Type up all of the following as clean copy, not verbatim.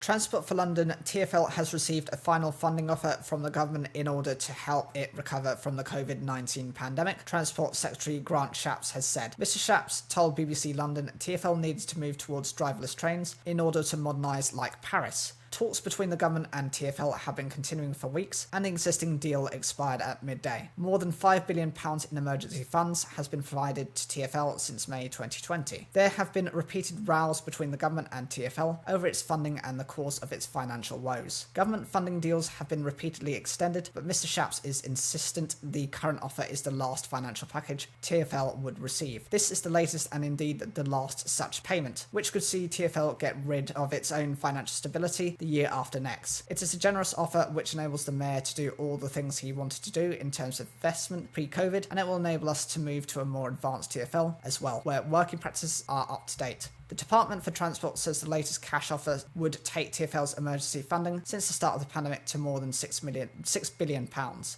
Transport for London, TfL has received a final funding offer from the government in order to help it recover from the COVID-19 pandemic, Transport Secretary Grant Shapps has said. Mr Shapps told BBC London TfL needs to move towards driverless trains in order to modernise like Paris. Talks between the government and TfL have been continuing for weeks, and the existing deal expired at midday. More than £5 billion in emergency funds has been provided to TfL since May 2020. There have been repeated rows between the government and TfL over its funding and the cause of its financial woes. Government funding deals have been repeatedly extended, but Mr Shapps is insistent the current offer is the last financial package TfL would receive. This is the latest and indeed the last such payment, which could see TfL get rid of its own financial stability the year after next. It is a generous offer which enables the mayor to do all the things he wanted to do in terms of investment pre-COVID, and it will enable us to move to a more advanced TfL as well, where working practices are up to date. The Department for Transport says the latest cash offer would take TfL's emergency funding since the start of the pandemic to more than £6 billion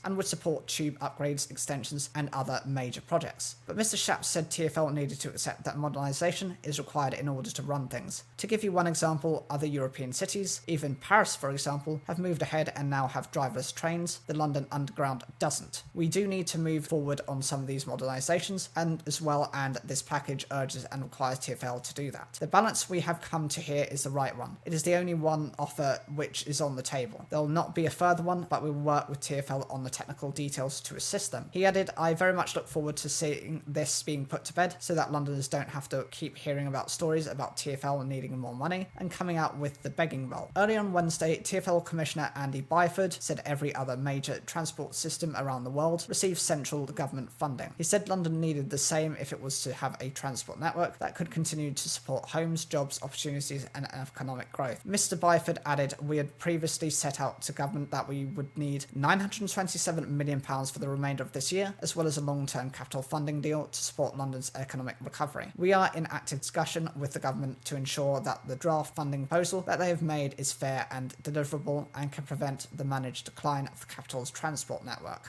and would support tube upgrades, extensions and other major projects. But Mr Shapps said TfL needed to accept that modernisation is required in order to run things. To give you one example, other European cities, even Paris for example, have moved ahead and now have driverless trains. The London Underground doesn't. We do need to move forward on some of these modernisations and this package urges and requires TfL to do that. The balance we have come to here is the right one. It is the only one offer which is on the table. There will not be a further one, but we will work with TfL on the technical details to assist them. He added, I very much look forward to seeing this being put to bed so that Londoners don't have to keep hearing about stories about TfL needing more money and coming out with the begging bowl. Early on Wednesday, TfL Commissioner Andy Byford said every other major transport system around the world receives central government funding. He said London needed the same if it was to have a transport network that could continue to support homes, jobs, opportunities and economic growth. Mr Byford added, we had previously set out to government that we would need £927 million for the remainder of this year, as well as a long-term capital funding deal to support London's economic recovery. We are in active discussion with the government to ensure that the draft funding proposal that they have made is fair and deliverable and can prevent the managed decline of the capital's transport network.